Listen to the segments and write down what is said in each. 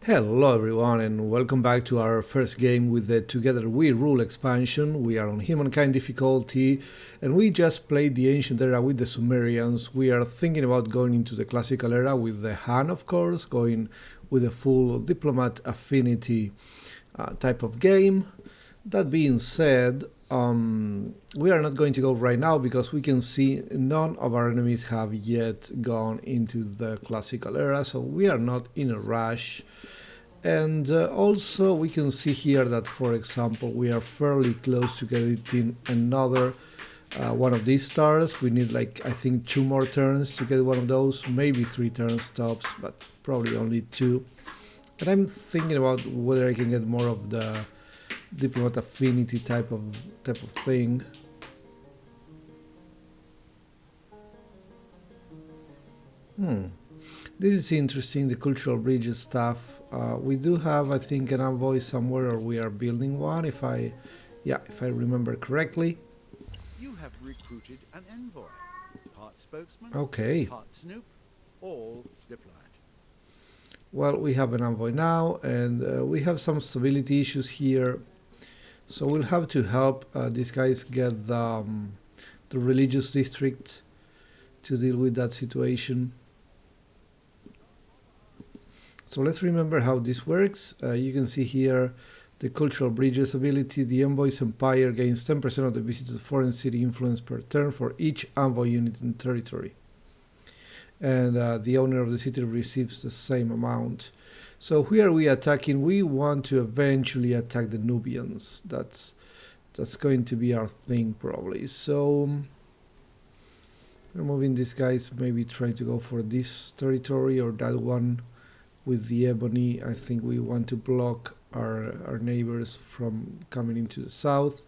Hello everyone and welcome back to our first game with the Together We Rule expansion. We are on Humankind difficulty and we just played the ancient era with the Sumerians. We are thinking about going into the classical era with the Han, of course, going with a full diplomat affinity type of game. That being said, we are not going to go right now because we can see none of our enemies have yet gone into the classical era, so we are not in a rush. And also we can see here that, for example, we are fairly close to getting another one of these stars. We need, like, I think 2 more turns to get one of those, maybe 3 turns tops, but probably only 2. And I'm thinking about whether I can get more of the diplomat affinity type of thing. This is interesting, the cultural bridges stuff. We do have, I think, an envoy somewhere, or we are building one, if I remember correctly. You have recruited an envoy, part spokesman, Okay. part snoop, all diplomat. Well, we have an envoy now, and we have some stability issues here. So we'll have to help these guys get the religious district to deal with that situation. So let's remember how this works. You can see here the cultural bridges ability. The envoy's empire gains 10% of the visited foreign city influence per turn for each envoy unit in territory. And the owner of the city receives the same amount. So who are we attacking? We want to eventually attack the Nubians. That's going to be our thing probably. So removing these guys, maybe trying to go for this territory or that one. With the ebony, I think we want to block our neighbors from coming into the south.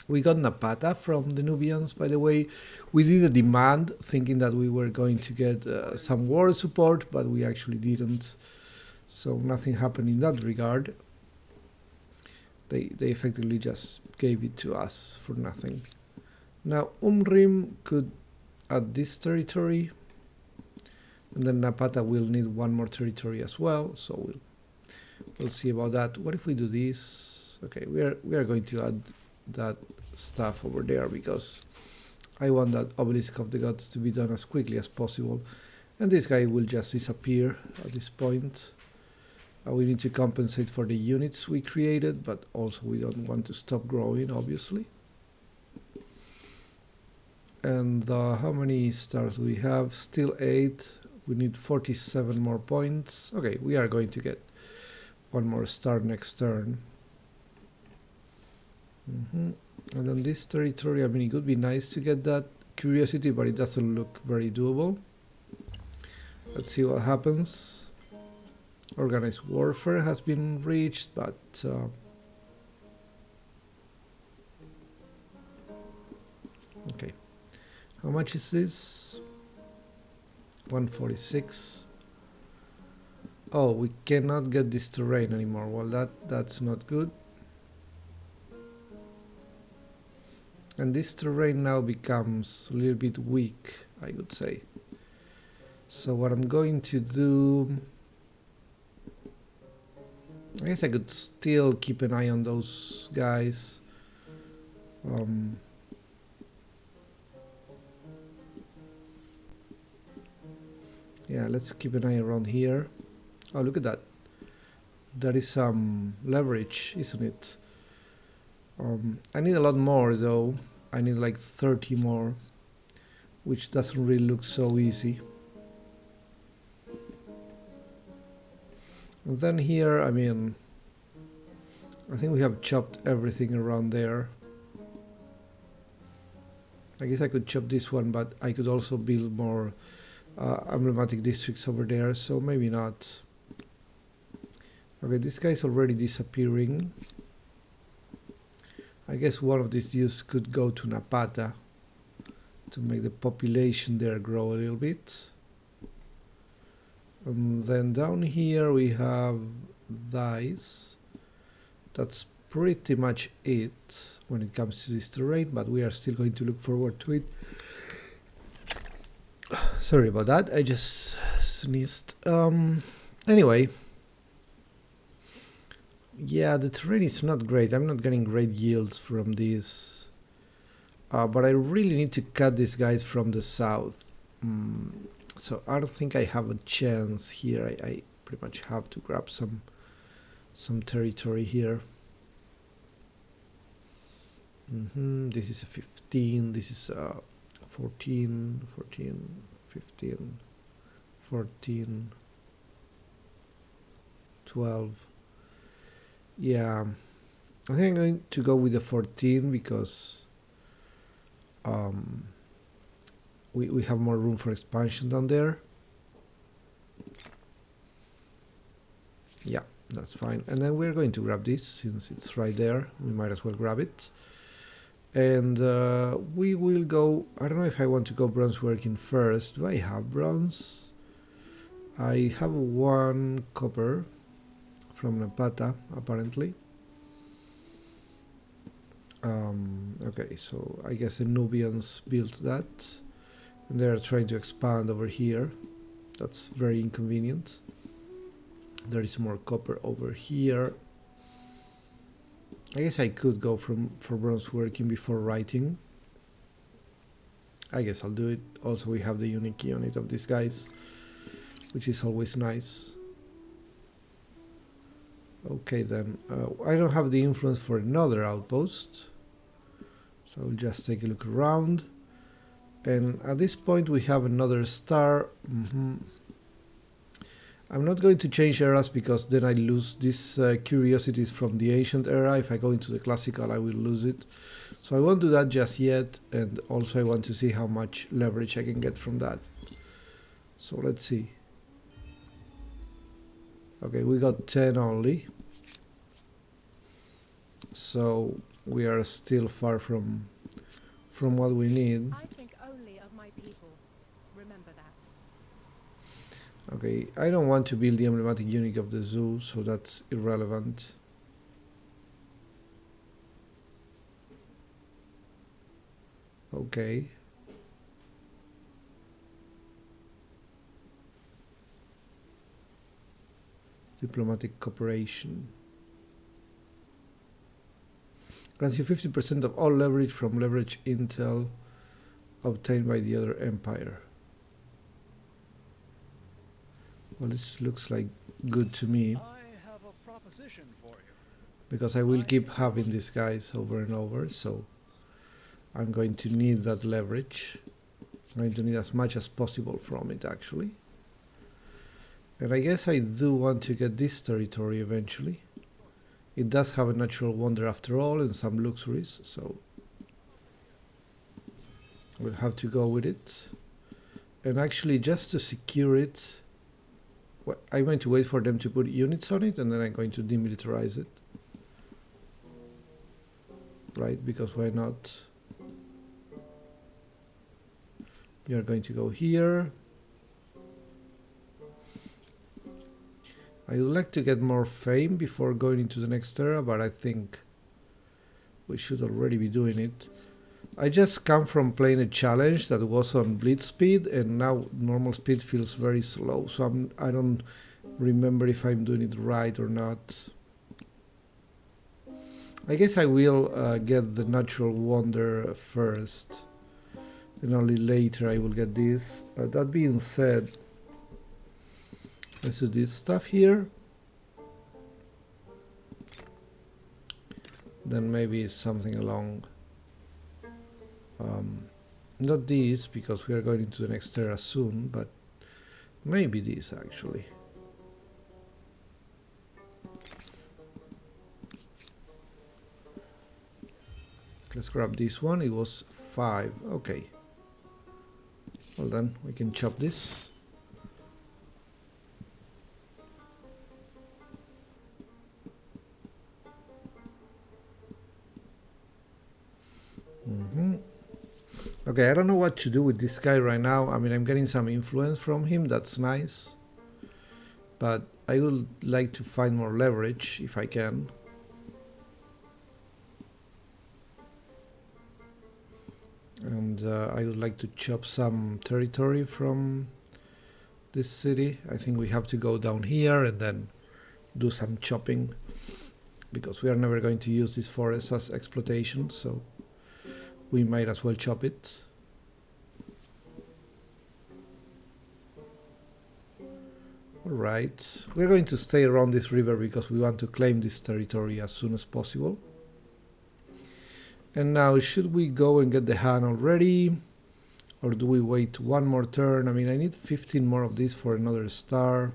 We got Napata from the Nubians, by the way. We did a demand thinking that we were going to get some war support, but we actually didn't. So nothing happened in that regard. They effectively just gave it to us for nothing. Now Umrim could add this territory. And then Napata will need one more territory as well, so we'll see about that. What if we do this? Okay, we are going to add that stuff over there because I want that obelisk of the gods to be done as quickly as possible. And this guy will just disappear at this point. We need to compensate for the units we created, but also we don't want to stop growing, obviously. And how many stars do we have? Still 8. We need 47 more points. Okay, we are going to get one more star next turn. And then this territory, I mean, it would be nice to get that curiosity, but it doesn't look very doable. Let's see what happens. Organized warfare has been reached, but okay. How much is this? 146. Oh, we cannot get this terrain anymore. Well, that's not good. And this terrain now becomes a little bit weak, I would say. So what I'm going to do, I guess I could still keep an eye on those guys. Yeah, let's keep an eye around here. Oh, look at that. That is some leverage, isn't it? I need a lot more though. I need like 30 more, which doesn't really look so easy. And then here, I mean, I think we have chopped everything around there. I guess I could chop this one, but I could also build more emblematic districts over there, so maybe not. Okay, this guy's already disappearing. I guess one of these dudes could go to Napata to make the population there grow a little bit. And then down here we have dice. That's pretty much it when it comes to this terrain, but we are still going to look forward to it. Sorry about that, I just sneezed. Anyway, Yeah, the terrain is not great. I'm not getting great yields from this. But I really need to cut these guys from the south. Mm, so I don't think I have a chance here. I pretty much have to grab some territory here. This is a 15. This is a 14, 14, 15, 14, 12. Yeah, I think I'm going to go with the 14 because we have more room for expansion down there. Yeah, that's fine. And then we're going to grab this since it's right there. We might as well grab it. And we will go. I don't know if I want to go bronze working first. Do I have bronze? I have 1 copper from Napata, apparently. Okay, so I guess the Nubians built that. And they're trying to expand over here. That's very inconvenient. There is more copper over here. I guess I could go for bronze working before writing. I guess I'll do it. Also, we have the unique unit of these guys, which is always nice. Okay, then. I don't have the influence for another outpost. So I'll just take a look around. And at this point we have another star. I'm not going to change eras because then I lose these curiosities from the ancient era. If I go into the classical, I will lose it. So I won't do that just yet. And also I want to see how much leverage I can get from that. So let's see. Okay, we got 10 only. So we are still far from what we need. I think only of my people. Remember that. Okay, I don't want to build the emblematic unit of the zoo, so that's irrelevant. Okay. Diplomatic cooperation. Grants you 50% of all leverage from leverage intel obtained by the other empire. Well, this looks like good to me. I have a proposition for you. Because I will keep having these guys over and over, so I'm going to need that leverage. I'm going to need as much as possible from it, actually. And I guess I do want to get this territory eventually. It does have a natural wonder after all and some luxuries, so we'll have to go with it. And actually, just to secure it, I'm going to wait for them to put units on it and then I'm going to demilitarize it. Right, because why not? You're going to go here. I would like to get more fame before going into the next era, but I think we should already be doing it. I just come from playing a challenge that was on blitz speed, and now normal speed feels very slow, so I don't remember if I'm doing it right or not. I guess I will get the natural wonder first, and only later I will get this. That being said, let's do this stuff here. Then maybe something along. Not this, because we are going into the next era soon, but maybe this actually. Let's grab this one. It was 5. Okay. Well then, we can chop this. Okay, I don't know what to do with this guy right now. I mean, I'm getting some influence from him. That's nice. But I would like to find more leverage if I can. And I would like to chop some territory from this city. I think we have to go down here and then do some chopping. because we are never going to use this forest as exploitation, so we might as well chop it. Alright, we're going to stay around this river because we want to claim this territory as soon as possible. And now, should we go and get the hand already? Or do we wait one more turn? I mean, I need 15 more of this for another star.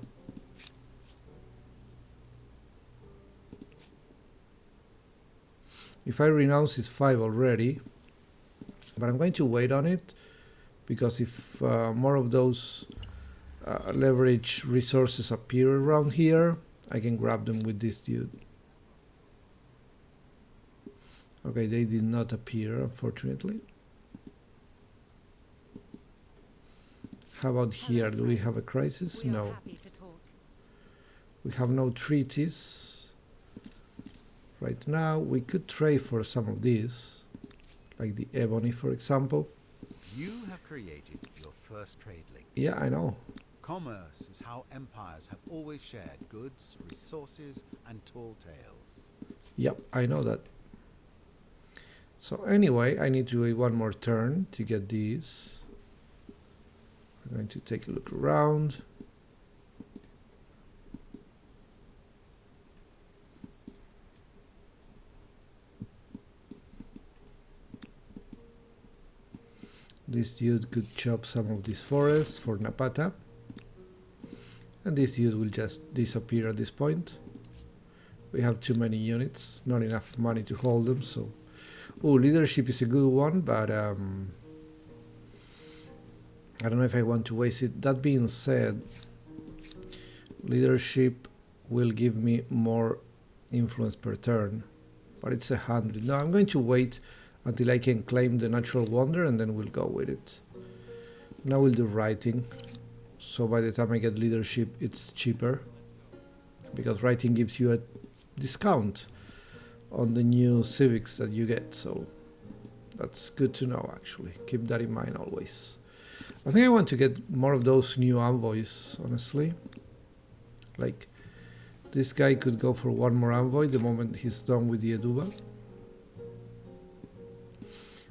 If I renounce, it's 5 already. But I'm going to wait on it, because if more of those leverage resources appear around here, I can grab them with this dude. Okay, they did not appear, unfortunately. How about here? Do we have a crisis? No. We have no treaties. Right now, we could trade for some of these, like the ebony, for example. You have created your first trade link. Yeah, I know. Commerce is how empires have always shared goods, resources, and tall tales. Yep, I know that. So anyway, I need to wait one more turn to get these. I'm going to take a look around. This dude could chop some of these forests for Napata. And this dude will just disappear at this point. We have too many units, not enough money to hold them, so... Oh, leadership is a good one, but I don't know if I want to waste it. That being said, leadership will give me more influence per turn, but it's 100. No, I'm going to wait until I can claim the natural wonder, and then we'll go with it. Now we'll do writing, so by the time I get leadership it's cheaper, because writing gives you a discount on the new civics that you get, so that's good to know. Actually, keep that in mind always. I think I want to get more of those new envoys, honestly. Like, this guy could go for one more envoy the moment he's done with the Eduba.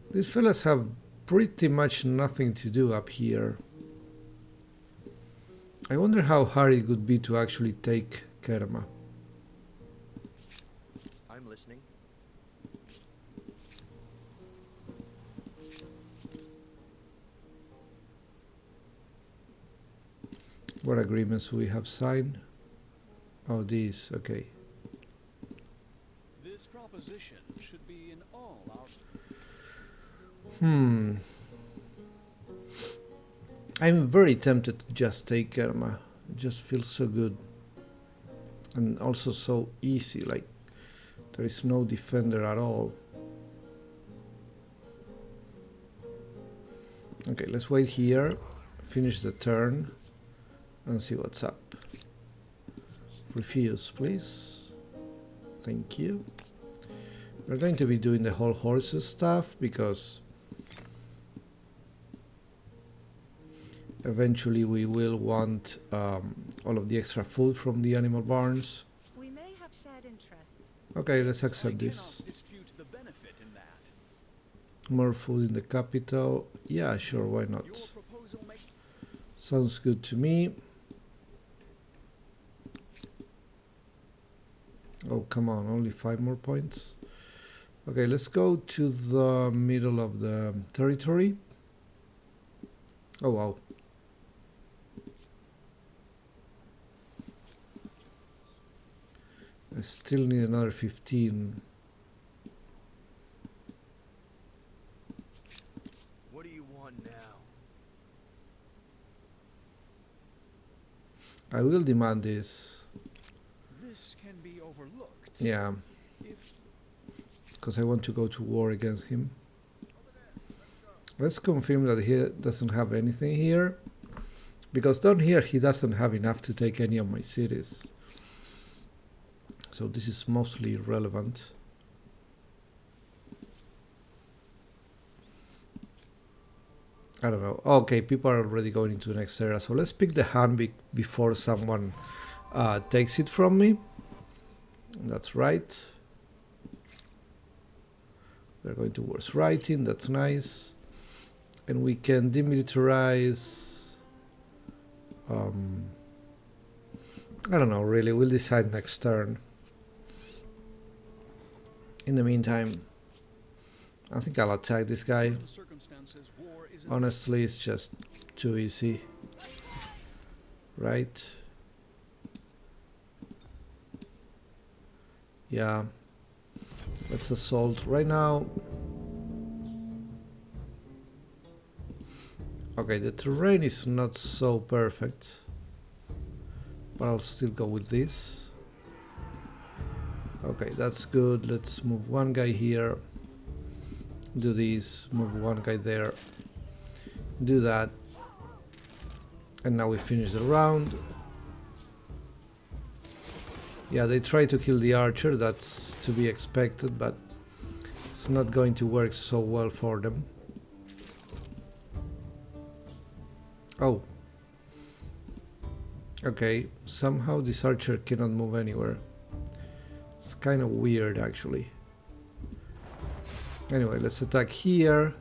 These fellas have pretty much nothing to do up here. I wonder how hard it would be to actually take Kerma. I'm listening. What agreements we have signed? Oh, these, okay. This proposition should be in all our... I'm very tempted to just take Kerma. It just feels so good. And also so easy, like there is no defender at all. Okay, let's wait here, finish the turn, and see what's up. Refuse, please. Thank you. We're going to be doing the whole horses stuff, because eventually we will want all of the extra food from the animal barns. We may have shared interests. Okay, let's I accept cannot this. dispute the benefit in that. More food in the capital. Yeah, sure, why Your not? proposal makes... Sounds good to me. Oh, come on, only 5 more points. Okay, let's go to the middle of the territory. Oh, wow. I still need another 15. What do you want now? I will demand this. This can be overlooked. Yeah, If because I want to go to war against him. Let's confirm that he doesn't have anything here, because down here he doesn't have enough to take any of my cities. So this is mostly irrelevant. I don't know. Okay, people are already going into the next area, so let's pick the hand before someone takes it from me. That's right. We're going towards writing, that's nice. And we can demilitarize. I don't know, really, we'll decide next turn. In the meantime, I think I'll attack this guy. Certain circumstances, war is Honestly, it's just too easy. Right? Yeah. Let's assault right now. Okay, the terrain is not so perfect, but I'll still go with this. Okay, that's good. Let's move one guy here. Do this. Move one guy there. Do that. And now we finish the round. Yeah, they try to kill the archer. That's to be expected, but it's not going to work so well for them. Oh. Okay, somehow this archer cannot move anywhere. It's kind of weird, actually. Anyway, let's attack here.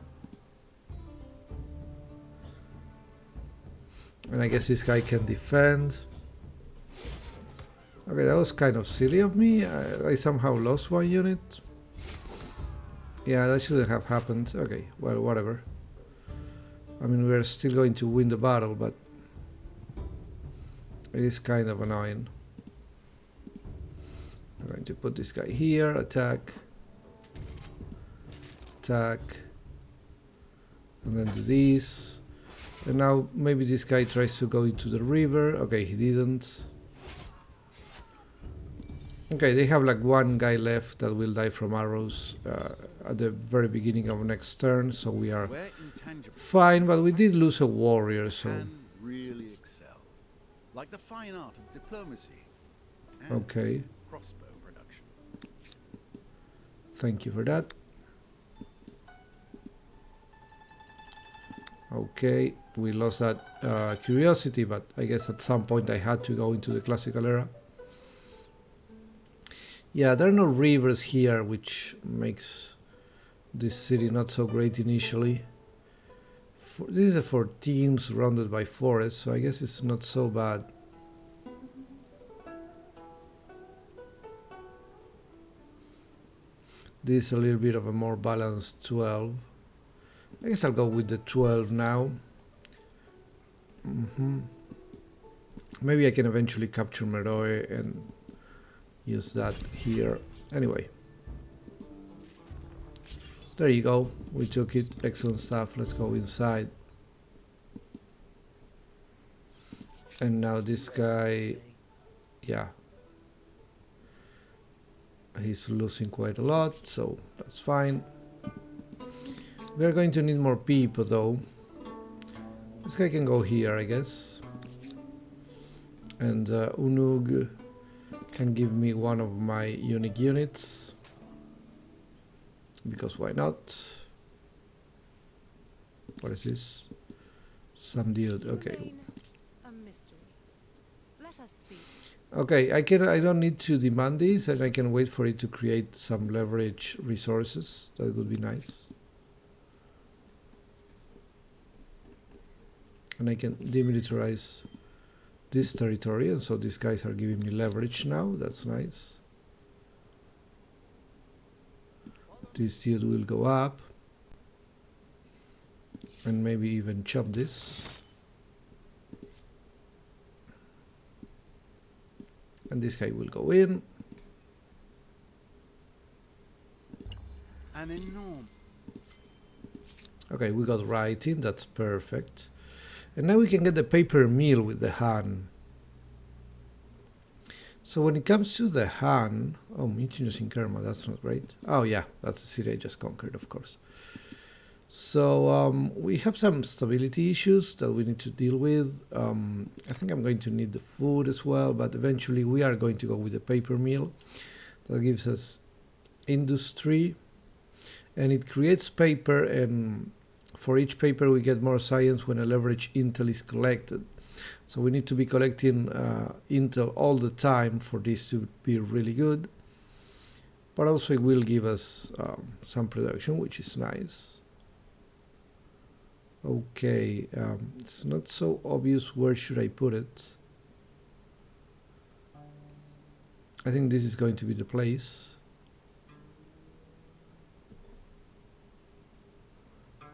And I guess this guy can defend. Okay, that was kind of silly of me. I somehow lost one unit. Yeah, that shouldn't have happened. Okay, well, whatever. I mean, we're still going to win the battle, but it is kind of annoying. I'm going to put this guy here, attack, attack, and then do this. And now maybe this guy tries to go into the river. Okay, he didn't. Okay, they have like one guy left that will die from arrows at the very beginning of next turn, so we are Where intangible fine, but we did lose a warrior, so... can really excel, like the fine art of diplomacy and Okay, crossbow production. thank you for that. Okay, we lost that curiosity, but I guess at some point I had to go into the classical era. Yeah, there are no rivers here, which makes this city not so great initially. This is a 14 surrounded by forests, so I guess it's not so bad. This is a little bit of a more balanced 12. I guess I'll go with the 12 now. Maybe I can eventually capture Meroe and use that here. Anyway. There you go. We took it. Excellent stuff. Let's go inside. And now this guy... Yeah. He's losing quite a lot, so that's fine. We're going to need more people, though. This guy can go here, I guess. And Unug can give me one of my unique units. Because why not? What is this? Some dude, okay. Remain a mystery. Let us speak. Okay, I don't need to demand this, and I can wait for it to create some leverage resources. That would be nice. And I can demilitarize this territory, and so these guys are giving me leverage now. That's nice. This dude will go up. And maybe even chop this. And this guy will go in. An enormous. Okay, we got writing, that's perfect. And now we can get the paper mill with the Han. So when it comes to the Han... Oh, Mutinous in Kerma, that's not great. Oh yeah, that's the city I just conquered, of course. So we have some stability issues that we need to deal with. I think I'm going to need the food as well, but eventually we are going to go with the paper mill. That gives us industry. And it creates paper, and for each paper we get more science when a leverage intel is collected. So we need to be collecting intel all the time for this to be really good. but also it will give us some production, which is nice. Okay, it's not so obvious where should I put it. I think this is going to be the place.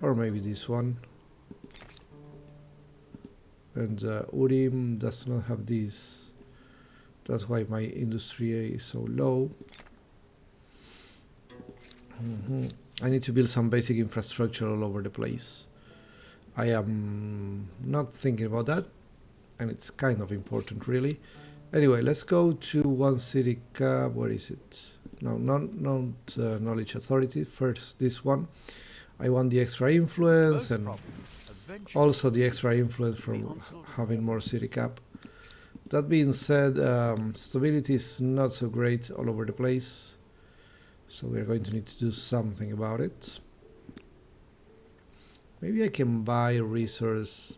Or maybe this one. And Urim does not have this. That's why my industry is so low. I need to build some basic infrastructure all over the place. I am not thinking about that, and it's kind of important, really. Anyway, let's go to one city cap. Where is it? No, knowledge authority. First, this one. I want the extra influence and also the extra influence from having more city cap. That being said, stability is not so great all over the place, so we're going to need to do something about it. Maybe I can buy a resource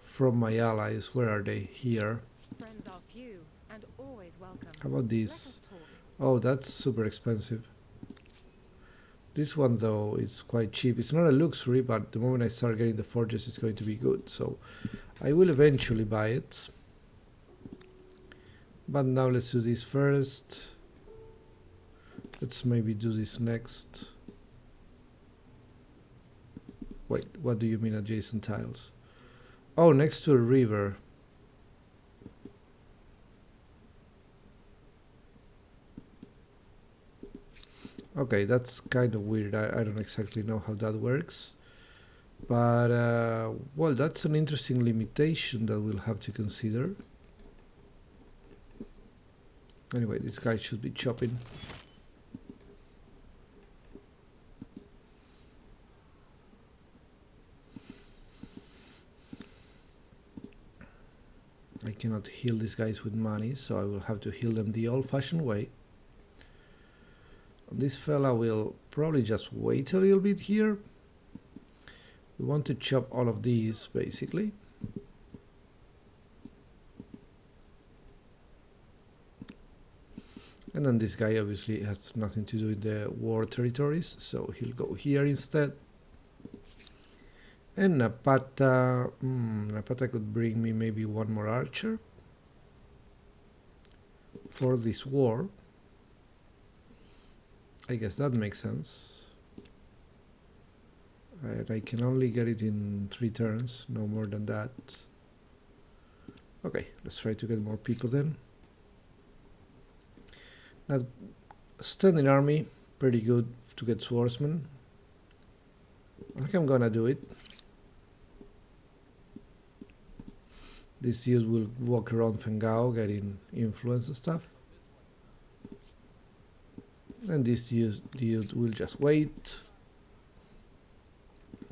from my allies. Where are they? Here. Friends are few and always welcome. How about Let us this? talk. Oh, that's super expensive. This one, though, is quite cheap. It's not a luxury, but the moment I start getting the forges, it's going to be good. So I will eventually buy it. But now let's do this first. Let's maybe do this next. Wait, what do you mean adjacent tiles? Oh, next to a river. Okay, that's kind of weird. I don't exactly know how that works. But, well, that's an interesting limitation that we'll have to consider. Anyway, this guy should be chopping. I cannot heal these guys with money, so I will have to heal them the old-fashioned way. This fella will probably just wait a little bit here. We want to chop all of these, basically. And then this guy obviously has nothing to do with the war territories, so he'll go here instead. And Napata, Napata could bring me maybe one more archer for this war. I guess that makes sense. And I can only get it in 3 turns, no more than that. Okay, let's try to get more people then. Now, standing army, pretty good to get swordsmen. I think I'm gonna do it. This dude will walk around Fengao getting influence and stuff. And this dude will just wait.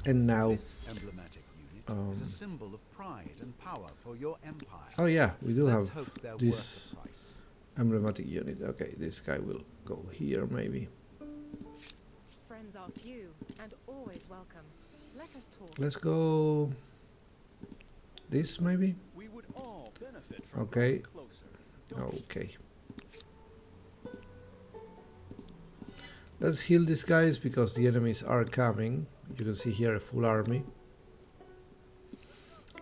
And now... This emblematic unit is a symbol of pride and power for your empire. Oh yeah, we do Let's have hope they're this worth the price. emblematic unit. Okay, this guy will go here maybe. Friends are few and always welcome. Let us talk. Let's go... this maybe? We would all benefit from Okay. going closer. Okay. Let's heal these guys because the enemies are coming. You can see here a full army.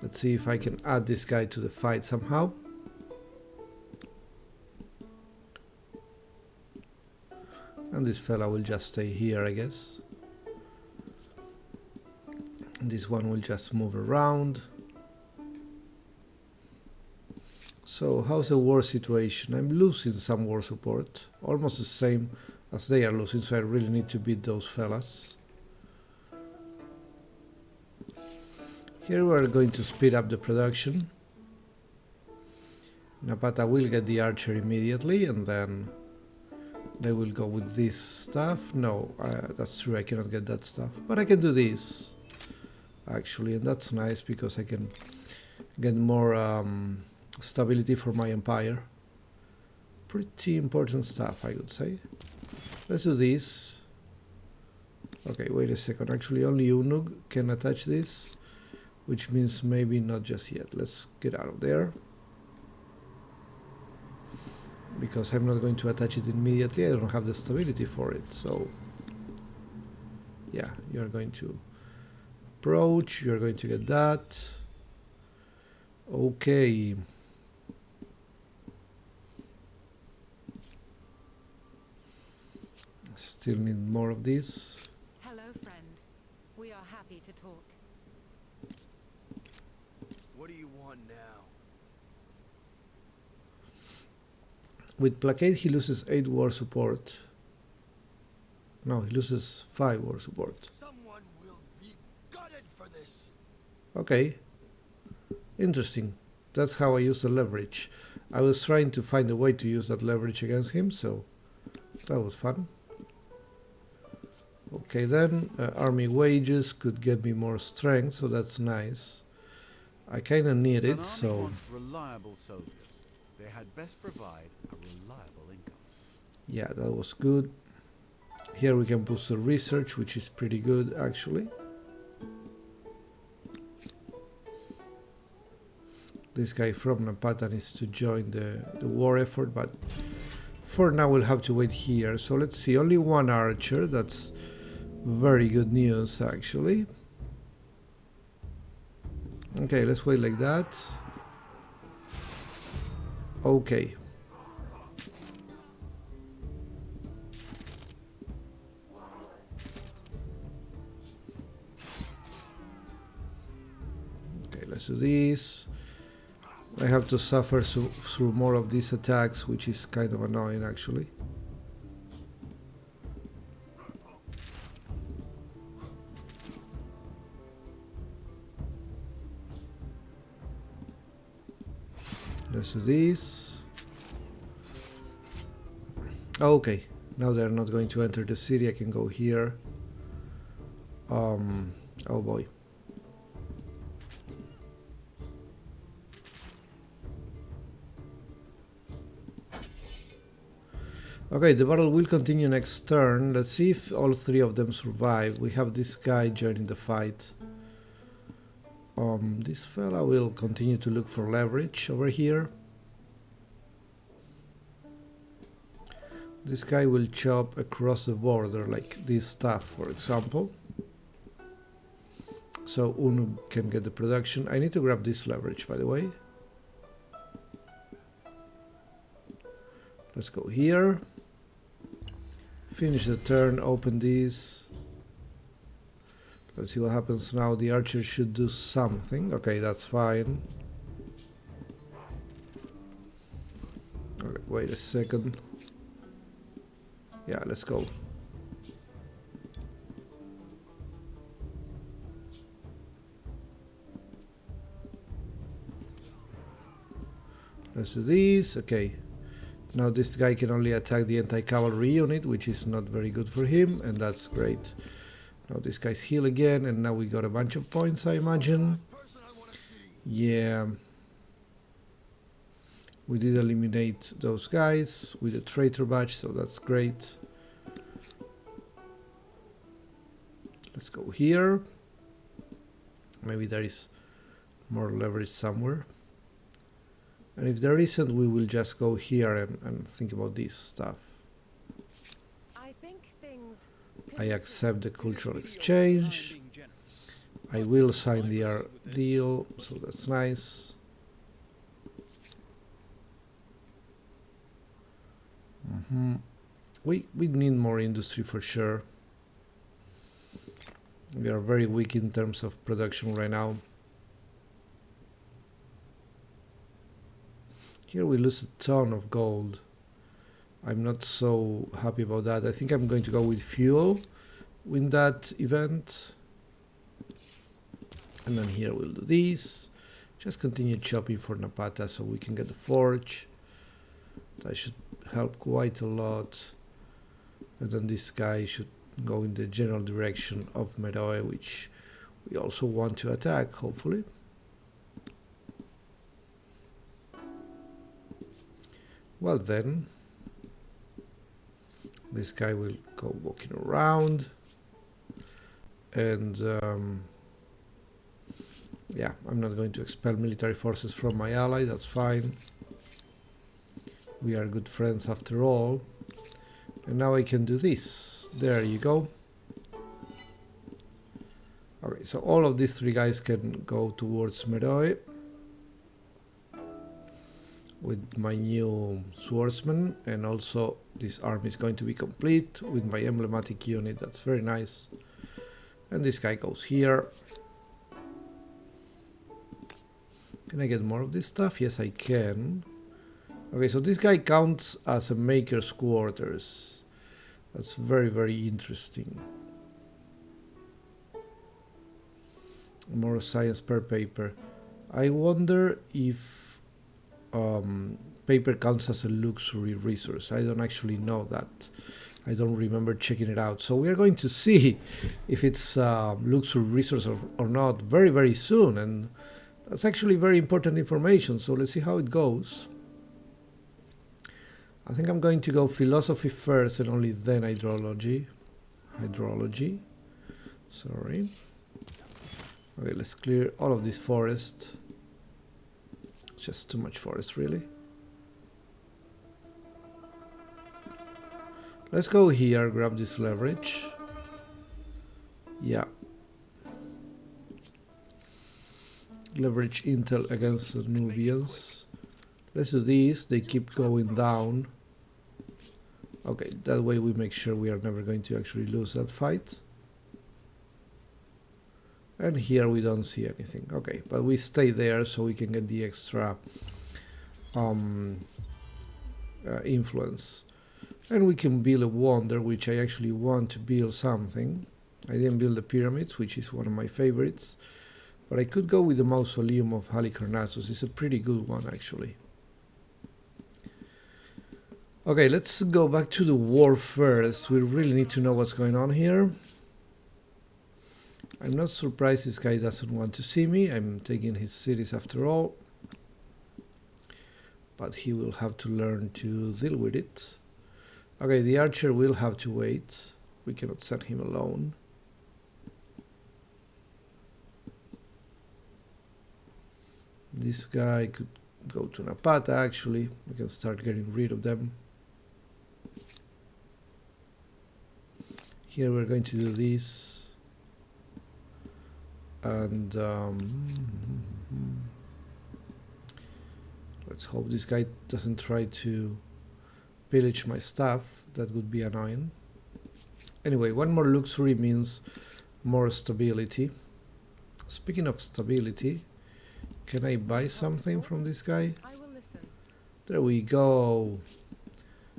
Let's see if I can add this guy to the fight somehow. And this fella will just stay here, I guess. And this one will just move around. So how's the war situation? I'm losing some war support. Almost the same as they are losing, so I really need to beat those fellas. Here we're going to speed up the production. Napata will get the archer immediately, and then they will go with this stuff. No, that's true, I cannot get that stuff. But I can do this, actually, and that's nice because I can get more stability for my empire. Pretty important stuff, I would say. Let's do this. Okay, wait a second. Actually, only Unug can attach this, which means maybe not just yet. Let's get out of there. because I'm not going to attach it immediately. I don't have the stability for it. So yeah, you're going to approach, you're going to get that. Okay. Still need more of this. Hello, friend. We are happy to talk. What do you want now? With Placate he loses 8 war support. No, he loses 5 war support. Someone will be gutted for this. Okay. Interesting. That's how I use the leverage. I was trying to find a way to use that leverage against him, so that was fun. Okay then, army wages could get me more strength, so that's nice. I kinda need An it, army so wants reliable soldiers. They had best provide a reliable income. yeah, that was good. Here we can boost the research, which is pretty good actually. This guy from Napata needs to join the war effort, but for now we'll have to wait here. So let's see, only one archer, that's very good news actually. Okay, let's wait like that. Okay. Okay, let's do this. I have to suffer through more of these attacks, which is kind of annoying actually. Let's do this. Okay, now they're not going to enter the city. I can go here. Oh boy. Okay, the battle will continue next turn. Let's see if all 3 of them survive. We have this guy joining the fight. This fella will continue to look for leverage over here. This guy will chop across the border, like this stuff, for example. So Unu can get the production. I need to grab this leverage, by the way. Let's go here. Finish the turn, open these. Let's see what happens now. The archer should do something. Okay, that's fine. Okay, wait a second. Yeah, let's go. Let's do this. Okay. Now this guy can only attack the anti-cavalry unit, which is not very good for him, and that's great. Now this guy's heal again, and now we got a bunch of points, I imagine. Yeah. We did eliminate those guys with a traitor badge, so that's great. Let's go here. Maybe there is more leverage somewhere. And if there isn't, we will just go here and think about this stuff. I think things I accept the cultural exchange. Being generous. I will sign the deal, so that's nice. We need more industry for sure. We are very weak in terms of production right now. Here we lose a ton of gold. I'm not so happy about that. I think I'm going to go with fuel in that event. And then here we'll do this. Just continue chopping for Napata so we can get the forge. That should help quite a lot. And then this guy should go in the general direction of Meroe, which we also want to attack, hopefully. Well then, this guy will go walking around, and yeah, I'm not going to expel military forces from my ally, that's fine. We are good friends after all. And now I can do this. There you go. Okay, so all of these three guys can go towards Meroe with my new swordsman, and also this army is going to be complete with my emblematic unit. That's very nice. And this guy goes here. Can I get more of this stuff? Yes, I can. Okay, so this guy counts as a maker's quarters. That's very, very interesting. More science per paper. I wonder if paper counts as a luxury resource. I don't actually know that. I don't remember checking it out. So we are going to see if it's a luxury resource or not very, very soon. And that's actually very important information. So let's see how it goes. I think I'm going to go philosophy first and only then hydrology. Sorry. Okay, let's clear all of this forest. Just too much forest, really. Let's go here, grab this leverage. Yeah. Leverage intel against the Nubians. Let's do this. They keep going down. Okay, that way we make sure we are never going to actually lose that fight. And here we don't see anything. Okay, but we stay there so we can get the extra influence. And we can build a wonder, which I actually want to build something. I didn't build the pyramids, which is one of my favorites. But I could go with the mausoleum of Halicarnassus. It's a pretty good one, actually. Okay, let's go back to the war first. We really need to know what's going on here. I'm not surprised this guy doesn't want to see me. I'm taking his cities after all. But he will have to learn to deal with it. Okay, the archer will have to wait. We cannot send him alone. This guy could go to Napata, actually. We can start getting rid of them. Here we're going to do this. And let's hope this guy doesn't try to pillage my stuff. That would be annoying. Anyway, one more luxury means more stability. Speaking of stability, can I buy something from this guy? I will listen. There we go.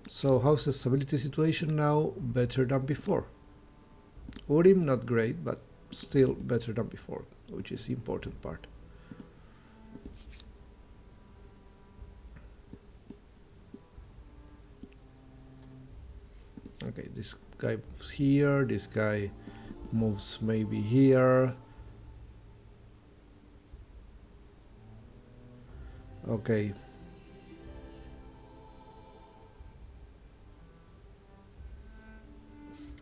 So how's the stability situation now? Better than before. Urim, not great, but still better than before, which is the important part. Okay, this guy moves here, this guy moves maybe here. Okay.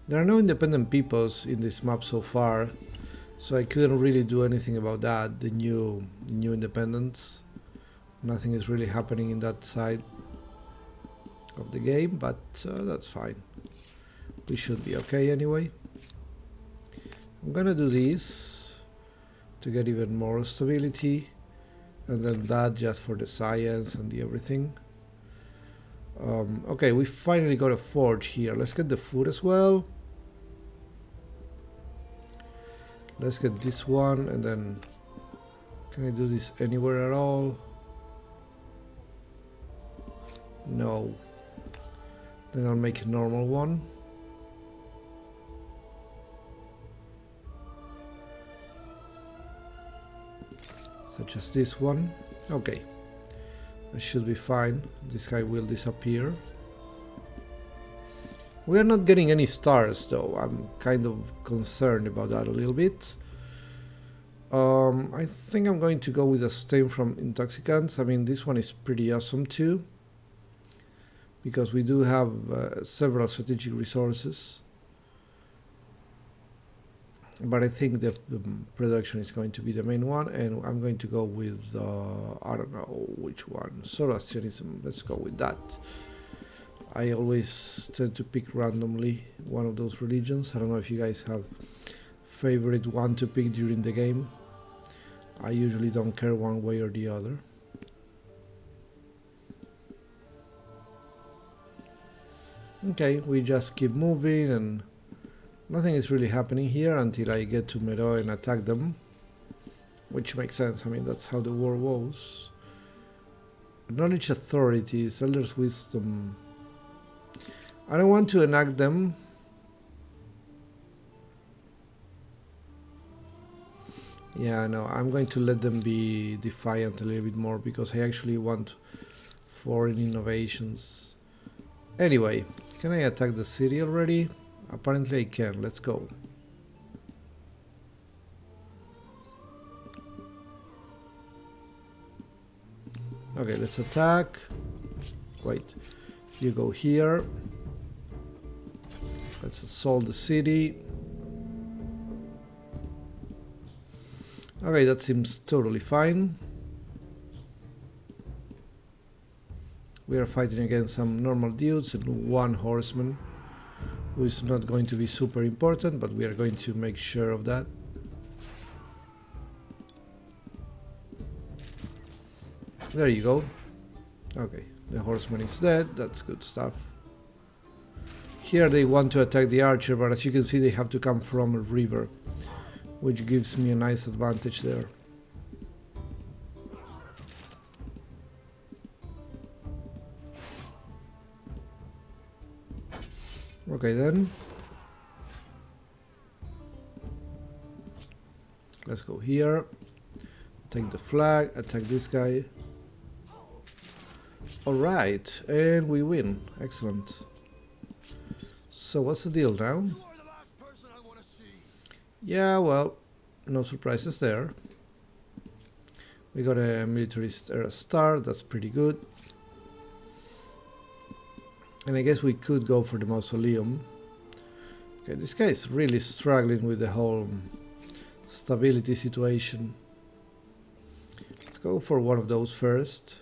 There are no independent peoples in this map so far, so I couldn't really do anything about that, the new independence. Nothing is really happening in that side of the game, but that's fine. We should be okay anyway. I'm gonna do this to get even more stability, and then that just for the science and the everything. Okay, we finally got a forge here. Let's get the food as well. Let's get this one, and then can I do this anywhere at all? No. Then I'll make a normal one. Such as this one. Okay. That should be fine. This guy will disappear. We are not getting any stars though. I'm kind of concerned about that a little bit. I think I'm going to go with a stain from intoxicants. I mean, this one is pretty awesome too, because we do have several strategic resources. but I think the production is going to be the main one, and I'm going to go with I don't know which one. Zoroastrianism. Let's go with that. I always tend to pick randomly one of those religions. I don't know if you guys have favorite one to pick during the game. I usually don't care one way or the other. Okay, we just keep moving and nothing is really happening here until I get to Meroe and attack them, which makes sense. I mean, that's how the war goes. Knowledge authorities, Elder's Wisdom. I don't want to enact them. Yeah, no, I'm going to let them be defiant a little bit more because I actually want foreign innovations. Anyway, can I attack the city already? Apparently I can. Let's go. Okay, let's attack. Wait, you go here. Let's assault the city. Okay, that seems totally fine. We are fighting against some normal dudes and one horseman, who is not going to be super important, but we are going to make sure of that. There you go. Okay, the horseman is dead. That's good stuff. Here they want to attack the archer, but as you can see they have to come from a river, which gives me a nice advantage there. Okay then. Let's go here. Take the flag, attack this guy. Alright, and we win. Excellent. So what's the deal now? You are the last person I want to see. Yeah, well, no surprises there. We got a militarist era star, that's pretty good. And I guess we could go for the mausoleum. Okay, this guy is really struggling with the whole stability situation. Let's go for one of those first.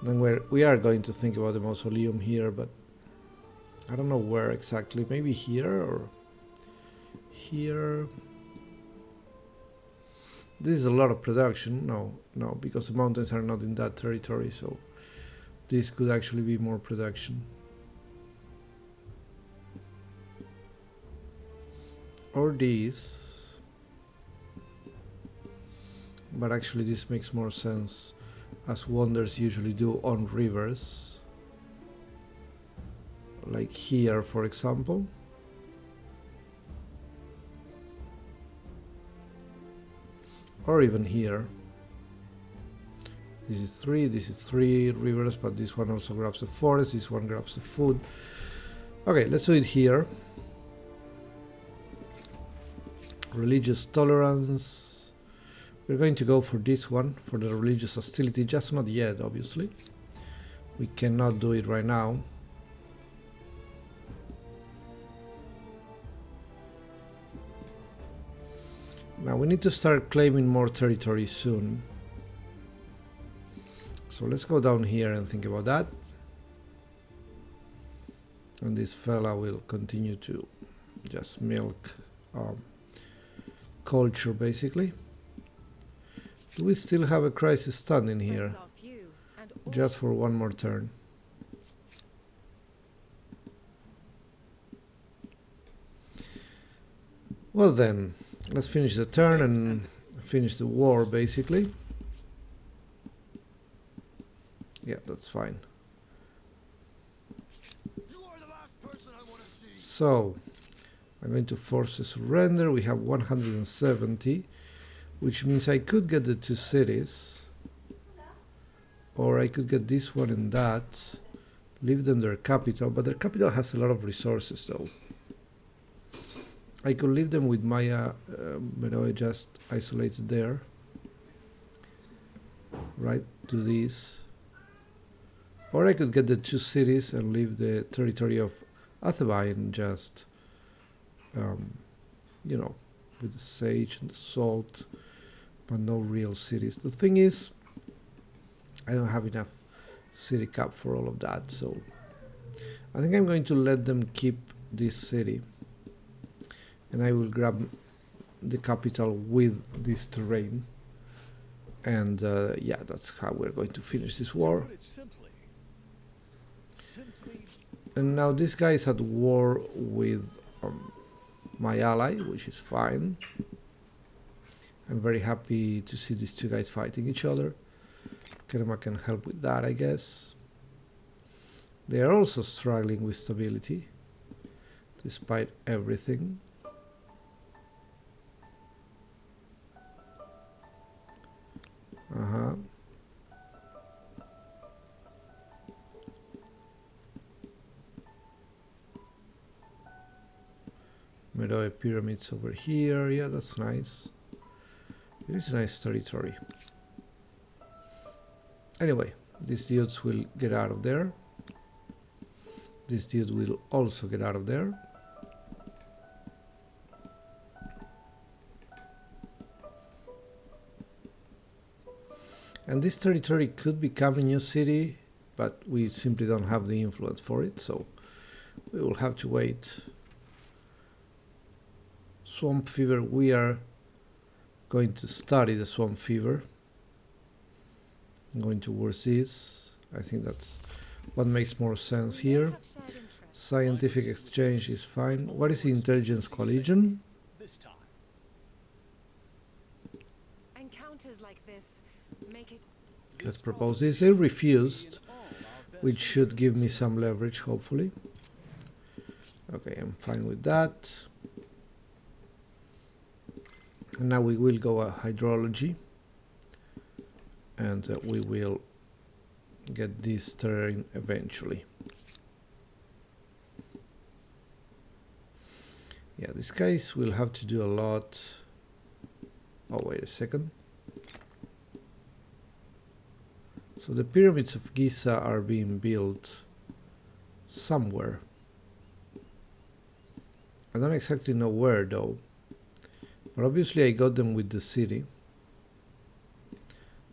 Then we are going to think about the mausoleum here, but I don't know where exactly. Maybe here or here. This is a lot of production. No, because the mountains are not in that territory, so this could actually be more production. Or these. But actually this makes more sense, as wonders usually do on rivers. Like here, for example. Or even here. This is three rivers, but this one also grabs the forest, this one grabs the food. Okay, let's do it here. Religious tolerance. We're going to go for this one, for the religious hostility, just not yet, obviously. We cannot do it right now. Now we need to start claiming more territory soon. So let's go down here and think about that. And this fella will continue to just milk culture, basically. Do we still have a crisis standing here? Friends are few, and all Just for one more turn. Well then, let's finish the turn and finish the war, basically. Yeah, that's fine. You are the last person I want to see. So, I'm going to force a surrender. We have 170, which means I could get the two cities. Or I could get this one and that. Leave them their capital, but their capital has a lot of resources though. I could leave them with Maya, Meroe just isolated there. Right, do this. Or I could get the two cities and leave the territory of Athebain just you know, with the sage and the salt, but no real cities. The thing is, I don't have enough city cap for all of that, so I think I'm going to let them keep this city, and I will grab the capital with this terrain, and yeah, that's how we're going to finish this war. Put it simply. Simply And now this guy is at war with my ally, which is fine. I'm very happy to see these two guys fighting each other. Kerma can help with that, I guess. They are also struggling with stability, despite everything. Meroe pyramids over here. Yeah, that's nice. It is a nice territory. Anyway, these dudes will get out of there. This dude will also get out of there. And this territory could become a new city, but we simply don't have the influence for it, so we will have to wait. Swamp fever, we are going to study the swamp fever. I'm going towards this. I think that's what makes more sense here. Scientific exchange is fine. What is the intelligence collision? this time. Encounters like this make it Let's propose this. They refused, which should give me some leverage, hopefully. Okay, I'm fine with that. And now we will go hydrology, and we will get this terrain eventually. Yeah, these guys will have to do a lot. Oh, wait a second. So the pyramids of Giza are being built somewhere. I don't exactly know where though. But obviously I got them with the city.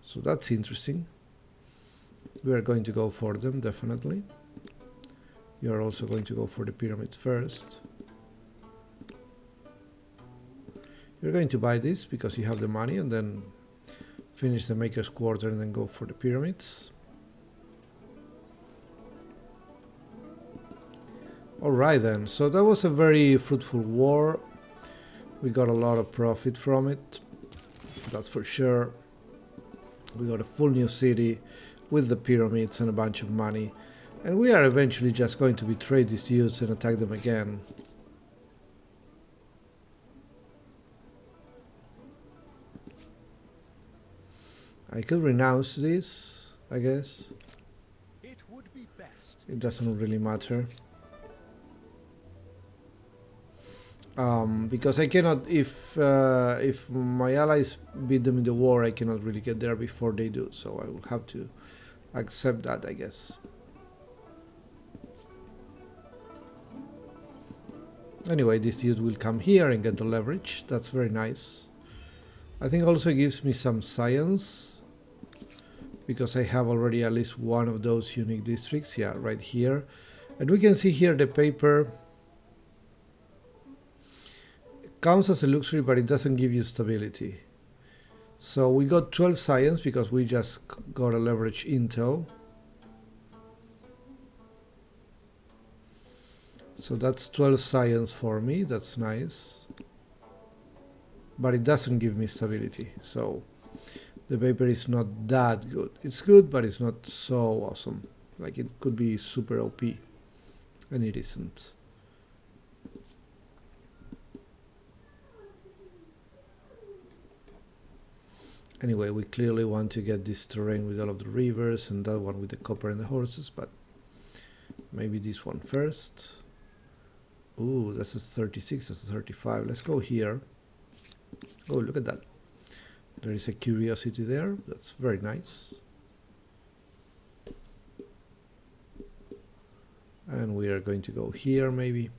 So that's interesting. We are going to go for them, definitely. You are also going to go for the pyramids first. You're going to buy this because you have the money, and then finish the Maker's Quarter and then go for the pyramids. Alright then, so that was a very fruitful war. We got a lot of profit from it, that's for sure. We got a full new city with the pyramids and a bunch of money. And we are eventually just going to betray these youths and attack them again. I could renounce this, I guess. It would be best. It doesn't really matter. Because I cannot, if my allies beat them in the war, I cannot really get there before they do, so I will have to accept that, I guess. Anyway, this dude will come here and get the leverage. That's very nice. I think also it gives me some science, because I have already at least one of those unique districts. Yeah, right here. And we can see here the paper counts as a luxury, but it doesn't give you stability. So we got 12 science because we just got a leverage intel. So that's 12 science for me, that's nice. But it doesn't give me stability, so the paper is not that good. It's good, but it's not so awesome. Like, it could be super OP, and it isn't. Anyway, we clearly want to get this terrain with all of the rivers, and that one with the copper and the horses, but maybe this one first. Ooh, that's a 36, that's a 35. Let's go here. Oh, look at that. There is a curiosity there. That's very nice. And we are going to go here, maybe.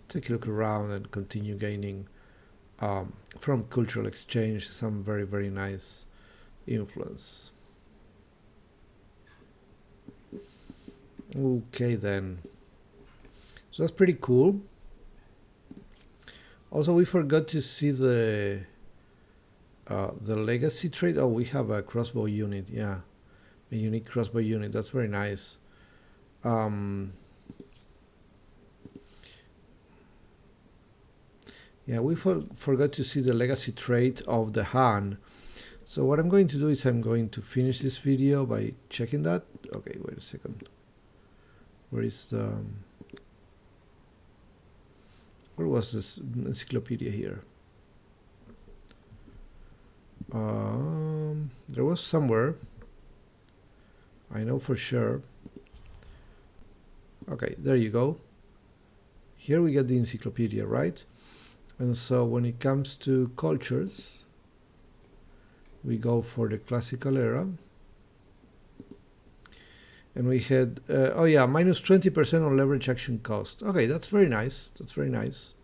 Take a look around and continue gaining from cultural exchange, some very, very nice influence. Okay then, so that's pretty cool. Also, we forgot to see the legacy trait. Oh, we have a crossbow unit. Yeah, a unique crossbow unit. That's very nice. Yeah, we forgot to see the legacy trait of the Han. So what I'm going to do is I'm going to finish this video by checking that. Okay, wait a second. Where is the... Where was this encyclopedia here? There was somewhere. I know for sure. Okay, there you go. Here we get the encyclopedia, right? And so when it comes to cultures, we go for the classical era. And we had, oh yeah, minus 20% on leverage action cost. Okay, that's very nice. That's very nice.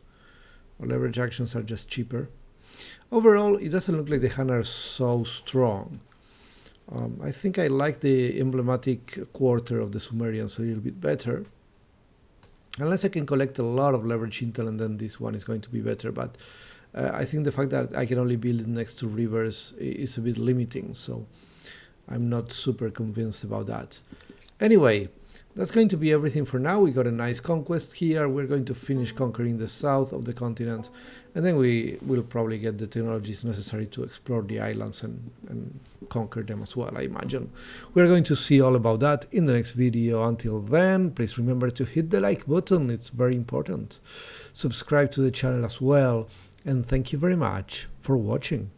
Our leverage actions are just cheaper. Overall, it doesn't look like the Han are so strong. I think I like the emblematic quarter of the Sumerians a little bit better. Unless I can collect a lot of leverage intel, and then this one is going to be better. But I think the fact that I can only build it next to rivers is a bit limiting. So I'm not super convinced about that. Anyway, that's going to be everything for now. We got a nice conquest here. We're going to finish conquering the south of the continent. And then we will probably get the technologies necessary to explore the islands and conquer them as well, I imagine. We're going to see all about that in the next video. Until then, please remember to hit the like button. It's very important. Subscribe to the channel as well. And thank you very much for watching.